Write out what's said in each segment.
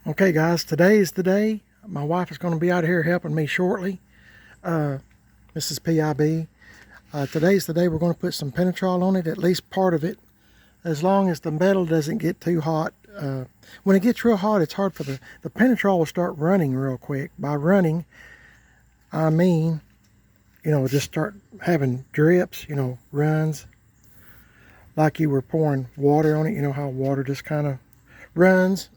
Okay guys, today is the day. My wife is going to be out here helping me shortly. Mrs. PIB. Today's the day we're going to put some Penetrol on it, at least part of it, as long as the metal doesn't get too hot. When it gets real hot, it's hard for the Penetrol will start running real quick. By running, I mean, just start having drips, runs, like you were pouring water on it. You know how water just kind of runs.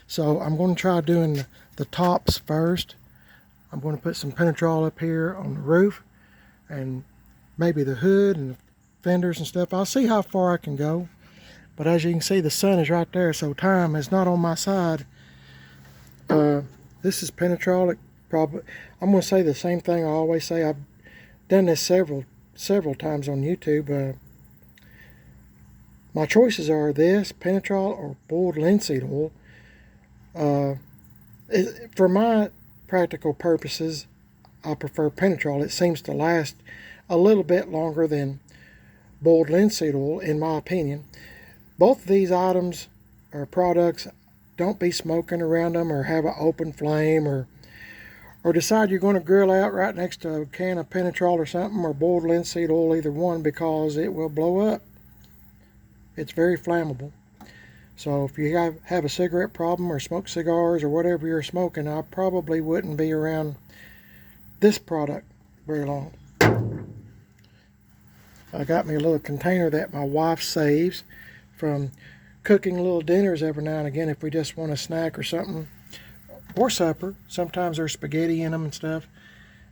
So I'm going to try doing the tops first. I'm going to put some Penetrol up here on the roof and maybe the hood and the fenders and stuff. I'll see how far I can go. But as you can see, the sun is right there, so time is not on my side. This is Penetrol. I'm going to say the same thing I always say. I've done this several times on YouTube. My choices are this, Penetrol or boiled linseed oil. For my practical purposes, I prefer Penetrol. It seems to last a little bit longer than boiled linseed oil, in my opinion. Both of these items or products, don't be smoking around them or have an open flame or decide you're going to grill out right next to a can of Penetrol or something, or boiled linseed oil, either one, because it will blow up. It's very flammable. So if you have a cigarette problem or smoke cigars or whatever you're smoking, I probably wouldn't be around this product very long. I got me a little container that my wife saves from cooking little dinners every now and again if we just want a snack or something, or supper. Sometimes there's spaghetti in them and stuff,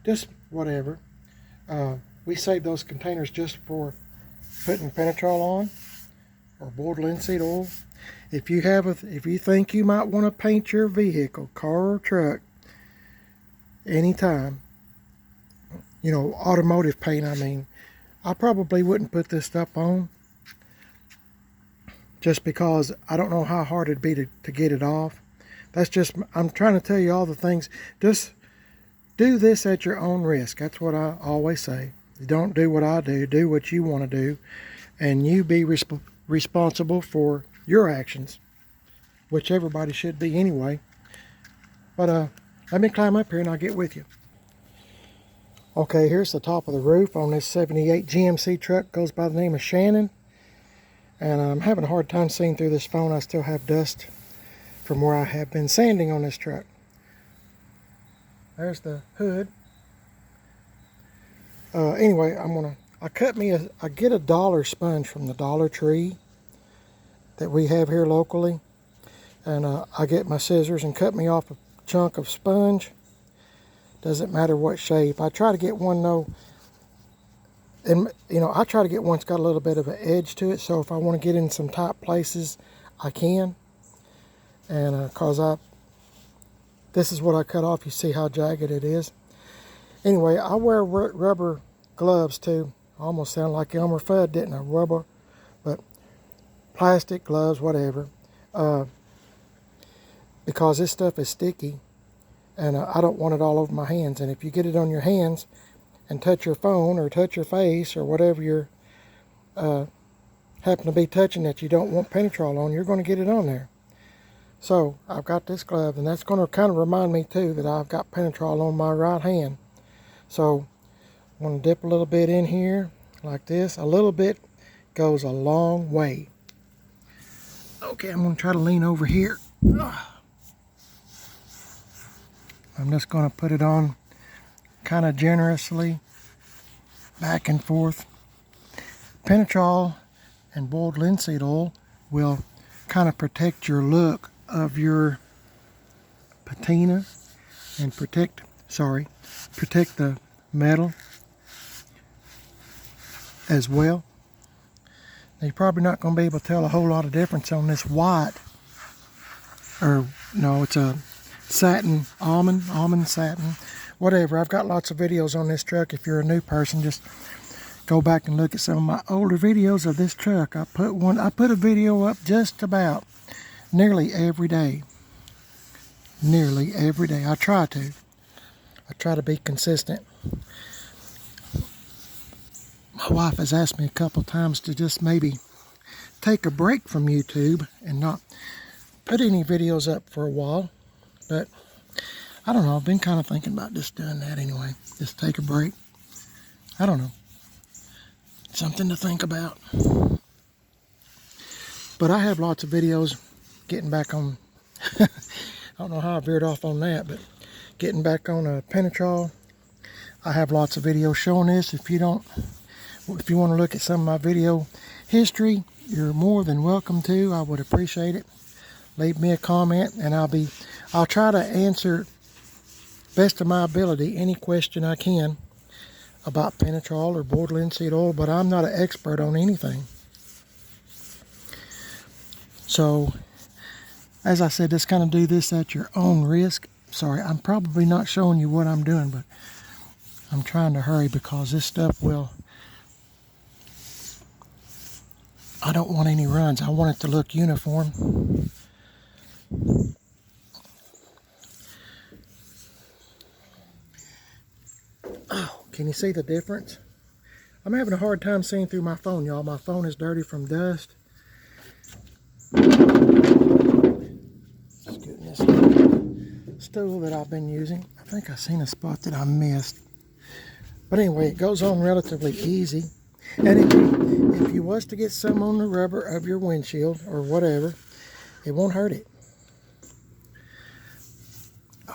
just whatever. We save those containers just for putting Penetrol on or boiled linseed oil. If you think you might want to paint your vehicle, car or truck, anytime, automotive paint, I probably wouldn't put this stuff on, just because I don't know how hard it'd be to get it off. I'm trying to tell you all the things. Just do this at your own risk. That's what I always say. Don't do what I do. Do what you want to do, and you be responsible for your actions, which everybody should be anyway. But let me climb up here and I'll get with you. Okay, here's the top of the roof on this 78 GMC truck. Goes by the name of Shannon. And I'm having a hard time seeing through this phone. I still have dust from where I have been sanding on this truck. There's the hood. Anyway, I get a dollar sponge from the Dollar Tree that we have here locally, and I get my scissors and cut me off a chunk of sponge. Doesn't matter what shape. I try to get one though, and I try to get one that's got a little bit of an edge to it, so if I want to get in some tight places, I can. And this is what I cut off. You see how jagged it is. Anyway, I wear rubber gloves too. I almost sound like Elmer Fudd, didn't I? Rubber, but plastic gloves, whatever, because this stuff is sticky, and I don't want it all over my hands. And if you get it on your hands and touch your phone or touch your face or whatever you're happen to be touching that you don't want Penetrol on, you're going to get it on there. So I've got this glove, and that's going to kind of remind me too that I've got Penetrol on my right hand. So I'm going to dip a little bit in here like this. A little bit goes a long way. Okay, I'm going to try to lean over here. I'm just going to put it on kind of generously, back and forth. Penetrol and boiled linseed oil will kind of protect your look of your patina and protect the metal as well. Now, you're probably not going to be able to tell a whole lot of difference on this white, or no, it's a satin, almond satin, whatever. I've got lots of videos on this truck. If you're a new person, just go back and look at some of my older videos of this truck. I put a video up just about nearly every day. I try to be consistent. My wife has asked me a couple times to just maybe take a break from YouTube and not put any videos up for a while, but I don't know. I've been kind of thinking about just doing that anyway. Just take a break. I don't know. Something to think about. But I have lots of videos getting back on. I don't know how I veered off on that, but getting back on a Penetrol. I have lots of videos showing this. If you want to look at some of my video history, you're more than welcome to. I would appreciate it. Leave me a comment, and I'll try to answer best of my ability any question I can about Penetrol or boiled linseed oil, but I'm not an expert on anything. So, as I said, just kind of do this at your own risk. Sorry, I'm probably not showing you what I'm doing, but I'm trying to hurry because this stuff I don't want any runs. I want it to look uniform. Oh, can you see the difference? I'm having a hard time seeing through my phone, y'all. My phone is dirty from dust. Just getting this stool that I've been using. I think I seen a spot that I missed. But anyway, it goes on relatively easy. And if you was to get some on the rubber of your windshield or whatever, it won't hurt it.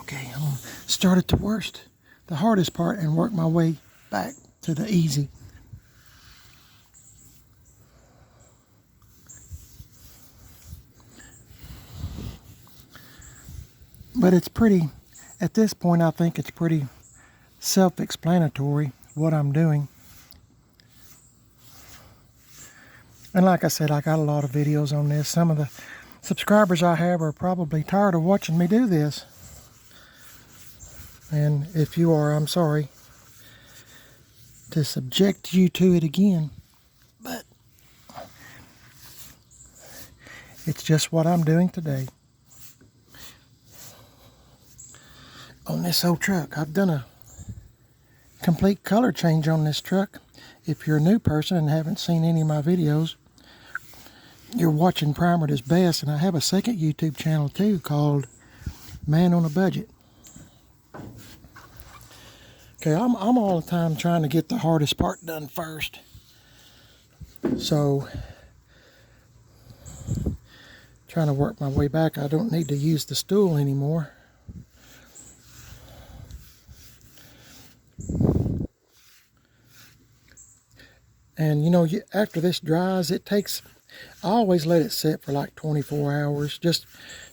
Okay, I'm going to start at the worst, the hardest part, and work my way back to the easy. But it's pretty, at this point I think it's pretty self-explanatory what I'm doing. And like I said, I got a lot of videos on this. Some of the subscribers I have are probably tired of watching me do this. And if you are, I'm sorry to subject you to it again. But it's just what I'm doing today. On this old truck, I've done a complete color change on this truck. If you're a new person and haven't seen any of my videos, you're watching Primer is Best, and I have a second YouTube channel too called Man on a Budget. Okay, I'm all the time trying to get the hardest part done first. So, trying to work my way back. I don't need to use the stool anymore. And you know, after this dries, I always let it sit for like 24 hours just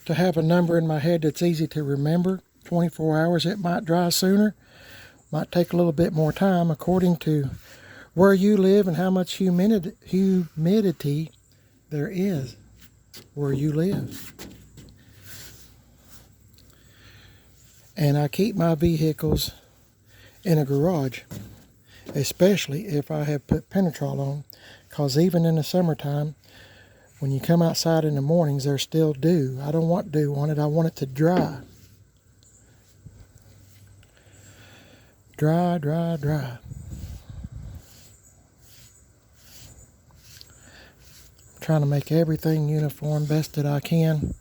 to have a number in my head that's easy to remember. 24 hours, it might dry sooner, might take a little bit more time according to where you live and how much humidity there is where you live. And I keep my vehicles in a garage, especially if I have put Penetrol on, because even in the summertime, when you come outside in the mornings, there's still dew. I don't want dew on it. I want it to dry. Dry, dry, dry. I'm trying to make everything uniform best that I can.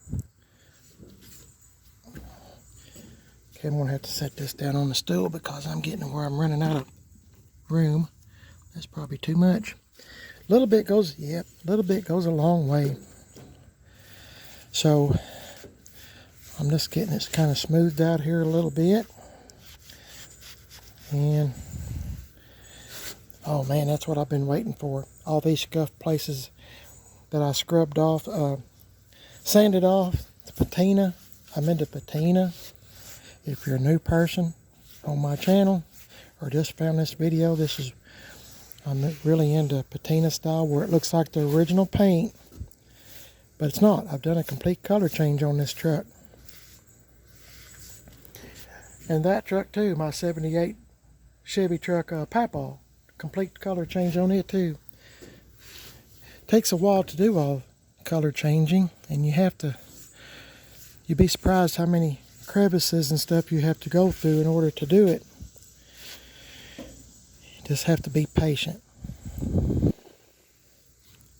Okay, I'm going to have to set this down on the stool because I'm getting to where I'm running out of room. That's probably too much. A little bit goes a long way. So I'm just getting this kind of smoothed out here a little bit. And oh man, that's what I've been waiting for. All these scuffed places that I scrubbed off, sanded off, the patina. I'm into patina. If you're a new person on my channel or just found this video, I'm really into patina style where it looks like the original paint, but it's not. I've done a complete color change on this truck. And that truck too, my 78 Chevy truck, Papal, complete color change on it too. Takes a while to do all color changing, and you'd be surprised how many crevices and stuff you have to go through in order to do it. You just have to be patient.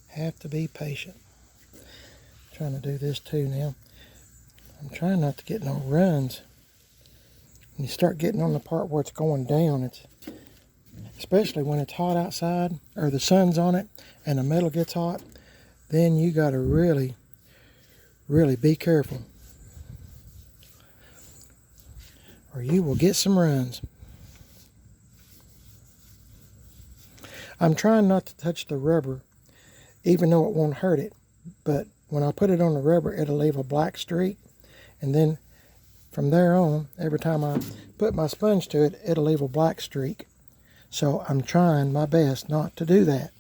Have to be patient. I'm trying to do this too now. I'm trying not to get no runs. When you start getting on the part where it's going down, especially when it's hot outside or the sun's on it and the metal gets hot, then you got to really, really be careful, or you will get some runs. I'm trying not to touch the rubber, even though it won't hurt it, but when I put it on the rubber, it'll leave a black streak, and then from there on, every time I put my sponge to it, it'll leave a black streak. So I'm trying my best not to do that.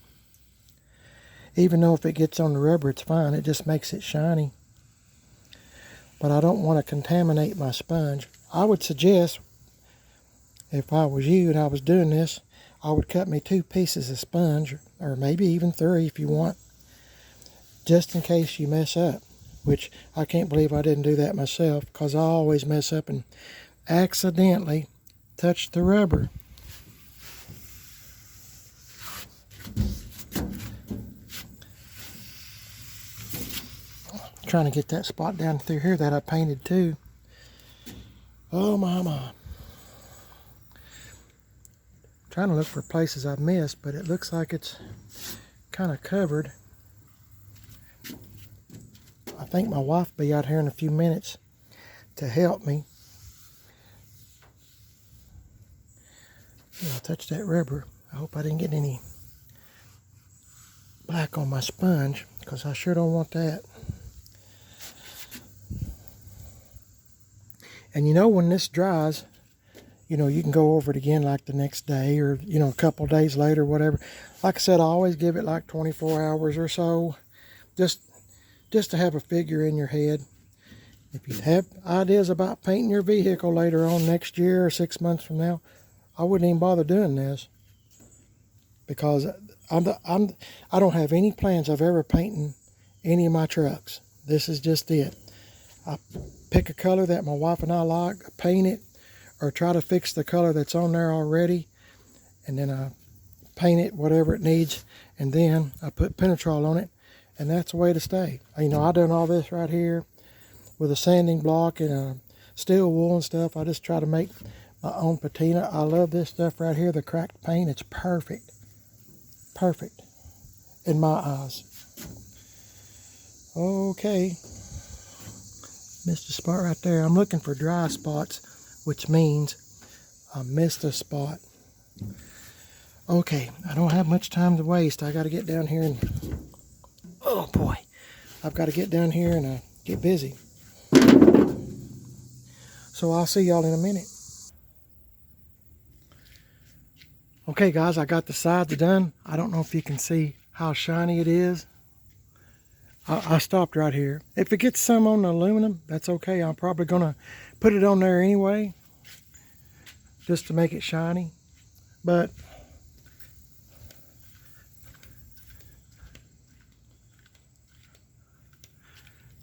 Even though if it gets on the rubber, it's fine. It just makes it shiny. But I don't want to contaminate my sponge. I would suggest, if I was you and I was doing this, I would cut me 2 pieces of sponge, or maybe even 3 if you want, just in case you mess up. Which I can't believe I didn't do that myself, because I always mess up and accidentally touch the rubber. Trying to get that spot down through here that I painted too. Oh my. Trying to look for places I've missed, but it looks like it's kind of covered. I think my wife will be out here in a few minutes to help me. I'll touch that rubber. I hope I didn't get any black on my sponge, because I sure don't want that. And you know, when this dries, you know, you can go over it again like the next day, or, you know, a couple days later, whatever. Like I said, I always give it like 24 hours or so, just to have a figure in your head. If you have ideas about painting your vehicle later on next year or 6 months from now, I wouldn't even bother doing this, because I don't have any plans of ever painting any of my trucks. This is just it. I pick a color that my wife and I like, paint it, or try to fix the color that's on there already, and then I paint it whatever it needs, and then I put Penetrol on it, and that's the way to stay. You know, I done all this right here with a sanding block and a steel wool and stuff. I just try to make my own patina. I love this stuff right here, the cracked paint. It's perfect. Perfect in my eyes. Okay. Missed a spot right there. I'm looking for dry spots, which means I missed a spot. Okay, I don't have much time to waste. I got to get down here and, oh boy, I've got to get down here and get busy. So I'll see y'all in a minute. Okay guys, I got the sides done. I don't know if you can see how shiny it is. I stopped right here. If it gets some on the aluminum, that's okay. I'm probably going to put it on there anyway, just to make it shiny. But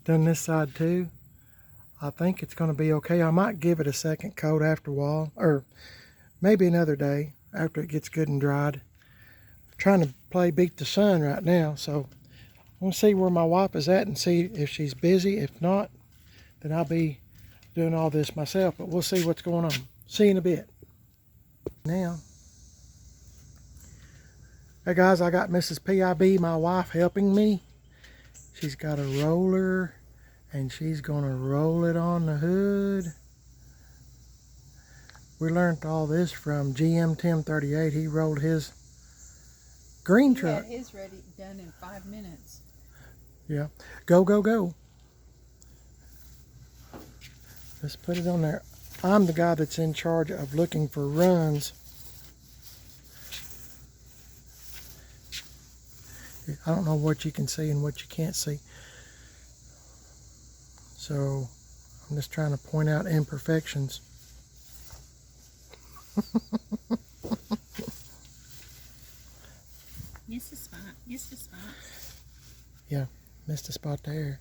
done this side too. I think it's going to be okay. I might give it a second coat after a while, or maybe another day after it gets good and dried. I'm trying to play beat the sun right now, so I'm going to see where my wife is at and see if she's busy. If not, then I'll be doing all this myself, but we'll see what's going on. See you in a bit. Now, hey guys, I got Mrs. PIB, my wife, helping me. She's got a roller, and she's going to roll it on the hood. We learned all this from GM TIM38. He rolled his green truck. He had his ready done in 5 minutes. Yeah. Go, go, go. Just put it on there. I'm the guy that's in charge of looking for runs. I don't know what you can see and what you can't see. So I'm just trying to point out imperfections. Missed a spot. Missed a spot. Yeah, missed a spot there.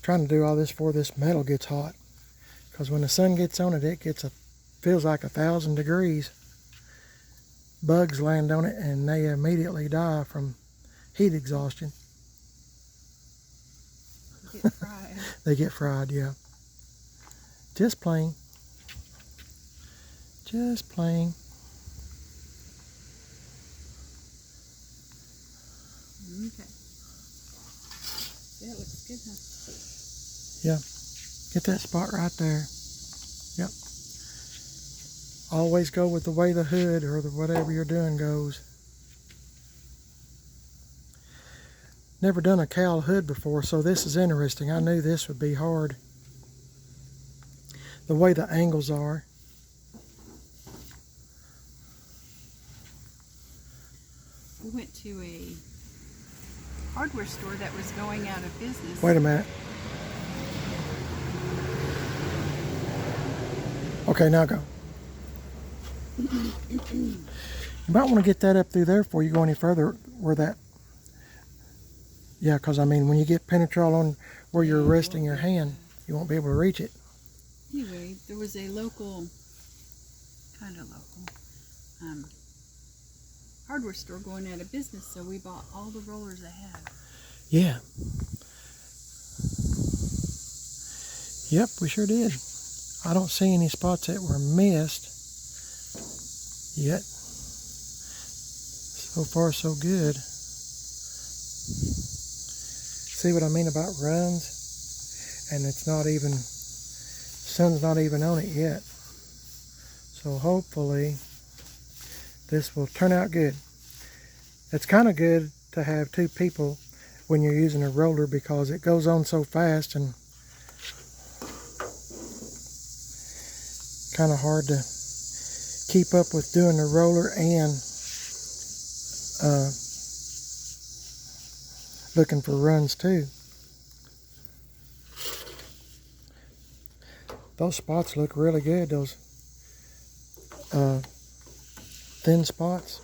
Trying to do all this before this metal gets hot, because when the sun gets on it, feels like 1,000 degrees. Bugs land on it and they immediately die from heat exhaustion. They get fried, yeah. Just plain. Just plain. Okay. Yeah, it looks good, huh? Yeah. Get that spot right there. Yep. Always go with the way the hood or whatever you're doing goes. Never done a cowl hood before, so this is interesting. I knew this would be hard. The way the angles are. We went to a hardware store that was going out of business. Wait a minute. Okay, now go. You might want to get that up through there before you go any further where that... Yeah, because I mean, when you get Penetrol on where you're resting your hand, you won't be able to reach it. Anyway, there was a local, kind of local, hardware store going out of business, so we bought all the rollers they had. Yeah. Yep, we sure did. I don't see any spots that were missed yet. So far, so good. See what I mean about runs? And it's not even, sun's not even on it yet. So hopefully this will turn out good. It's kind of good to have two people when you're using a roller because it goes on so fast and kind of hard to keep up with doing the roller and looking for runs too. Those spots look really good, those thin spots.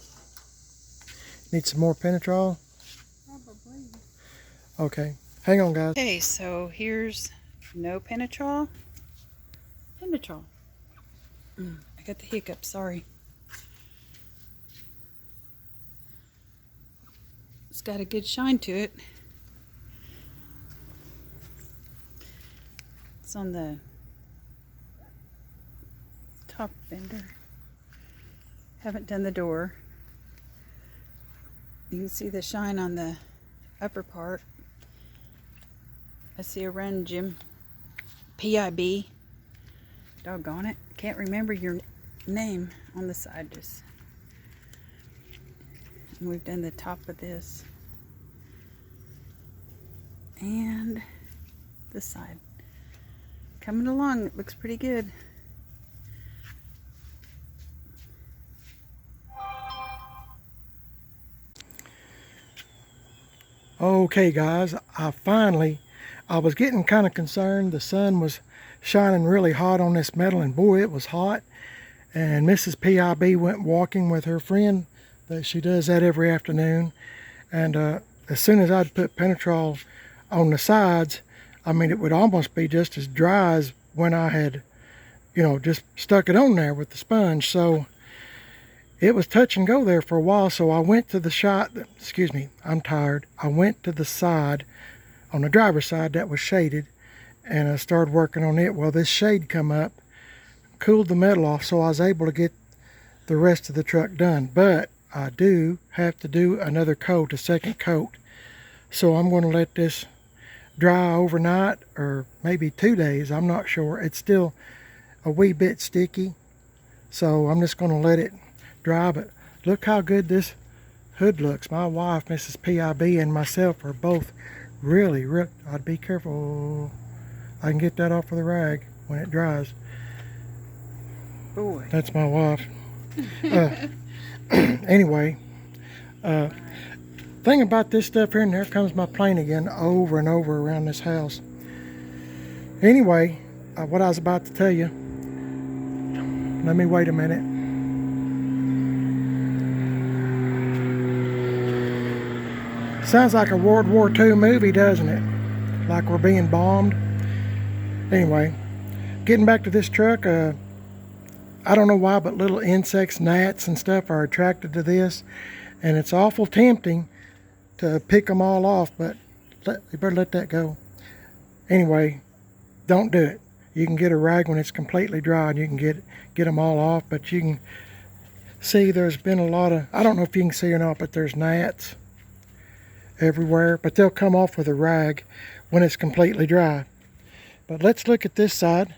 Need some more Penetrol? Probably. Okay, hang on guys. Okay, so here's no Penetrol. Penetrol. I got the hiccup, sorry. It's got a good shine to it. It's on the top fender. Haven't done the door. You can see the shine on the upper part. I see a run, Jim. PIB. Doggone it. Can't remember your name on the side. Just. And we've done the top of this. And this side. Coming along. It looks pretty good. Okay guys, I was getting kind of concerned. The sun was shining really hot on this metal and boy it was hot. And Mrs. PIB went walking with her friend. That she does that every afternoon. And as soon as I'd put Penetrol on the sides, I mean it would almost be just as dry as when I had, you know, just stuck it on there with the sponge. So it was touch and go there for a while, so I went to the shot, excuse me, I'm tired. I went to the side, on the driver's side that was shaded, and I started working on it. Well, this shade come up, cooled the metal off, so I was able to get the rest of the truck done. But I do have to do another coat, a second coat. So I'm going to let this dry overnight, or maybe 2 days, I'm not sure. It's still a wee bit sticky, so I'm just going to let it dry. But look how good this hood looks. My wife, Mrs. PIB, and myself are both really, I'd be careful. I can get that off with a rag when it dries. Boy. That's my wife. Anyway, thing about this stuff here, and there comes my plane again, over and over around this house. Anyway, what I was about to tell you, let me wait a minute. Sounds like a World War II movie, doesn't it? Like we're being bombed. Anyway, getting back to this truck, I don't know why, but little insects, gnats and stuff are attracted to this. And it's awful tempting to pick them all off, but you better let that go. Anyway, don't do it. You can get a rag when it's completely dry and you can get them all off, but you can see there's been a lot of, I don't know if you can see or not, but there's gnats everywhere, but they'll come off with a rag when it's completely dry. But let's look at this side.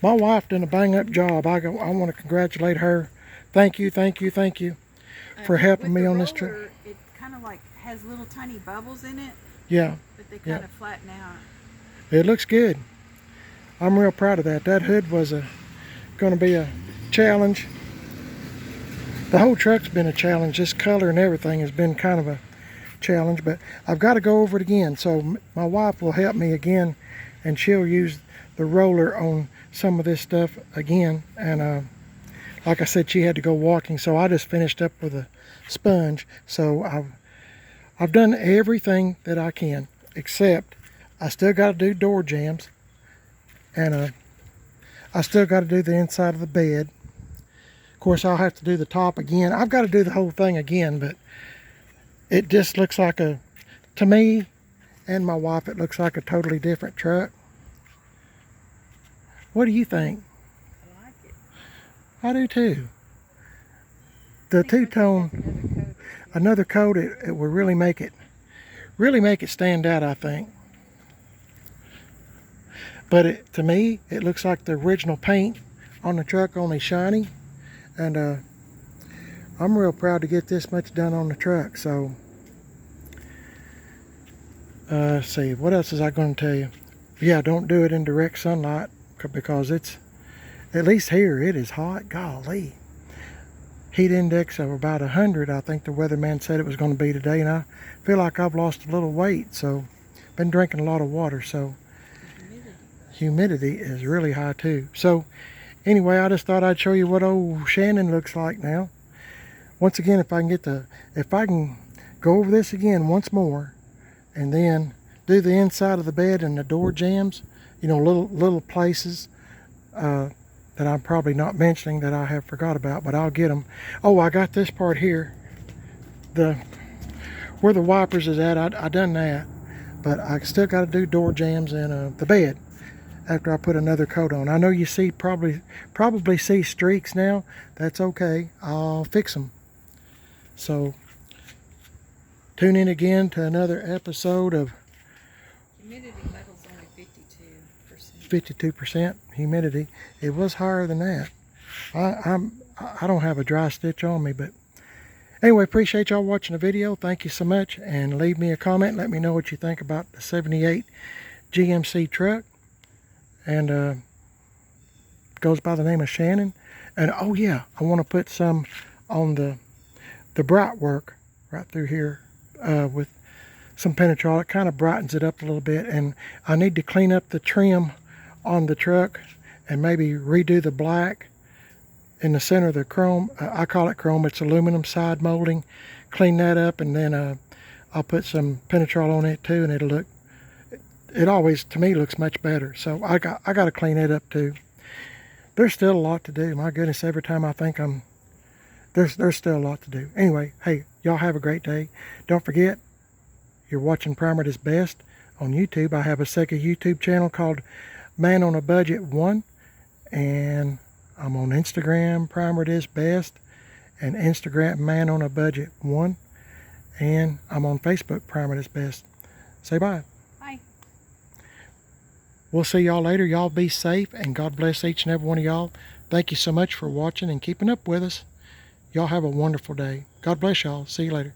My wife done a bang up job. I want to congratulate her. Thank you for helping me on this trip. It kind of like has little tiny bubbles in it. Yeah. But they kind of flatten out. It looks good. I'm real proud of that. That hood was going to be a challenge. The whole truck's been a challenge. This color and everything has been kind of a challenge, but I've got to go over it again. So my wife will help me again, and she'll use the roller on some of this stuff again. And like I said, she had to go walking, so I just finished up with a sponge. So I've done everything that I can, except I still got to do door jambs, and I still got to do the inside of the bed. Of course, I'll have to do the top again. I've got to do the whole thing again, but it just looks like to me and my wife, it looks like a totally different truck. What do you think? I like it. I do too. The two-tone, another coat, it will really make it stand out, I think. But to me, it looks like the original paint on the truck, only shiny. And I'm real proud to get this much done on the truck. So let's see, what else is I going to tell you? Yeah, don't do it in direct sunlight, because it's, at least here, it is hot. Golly. Heat index of about 100, I think the weatherman said it was going to be today, and I feel like I've lost a little weight, so been drinking a lot of water. So humidity is really high too. So anyway, I just thought I'd show you what old Shannon looks like now. Once again, if I can go over this again once more, and then do the inside of the bed and the door jambs, you know, little places that I'm probably not mentioning that I have forgot about, but I'll get them. Oh, I got this part here, where the wipers is at. I done that, but I still got to do door jambs and the bed after I put another coat on. I know you see probably see streaks now. That's okay. I'll fix them. So tune in again to another episode of Humidity level's only 52%. 52% humidity. It was higher than that. I don't have a dry stitch on me, but anyway, appreciate y'all watching the video. Thank you so much, and leave me a comment. Let me know what you think about the 78 GMC truck, and goes by the name of Shannon. And oh yeah, I want to put some on the bright work right through here with some Penetrol. It kind of brightens it up a little bit, and I need to clean up the trim on the truck and maybe redo the black in the center of the chrome. I call it chrome, it's aluminum side molding. Clean that up, and then I'll put some Penetrol on it too, and it'll look, it always to me looks much better. So I got to clean it up too. There's still a lot to do. My goodness, every time I think there's still a lot to do. Anyway, hey, y'all have a great day. Don't forget, you're watching Primer at His Best on YouTube. I have a second YouTube channel called Man on a Budget 1, and I'm on Instagram, Primer at His Best, and Instagram, Man on a Budget 1, and I'm on Facebook, Primer at His Best. Say bye. Bye. We'll see y'all later. Y'all be safe, and God bless each and every one of y'all. Thank you so much for watching and keeping up with us. Y'all have a wonderful day. God bless y'all. See you later.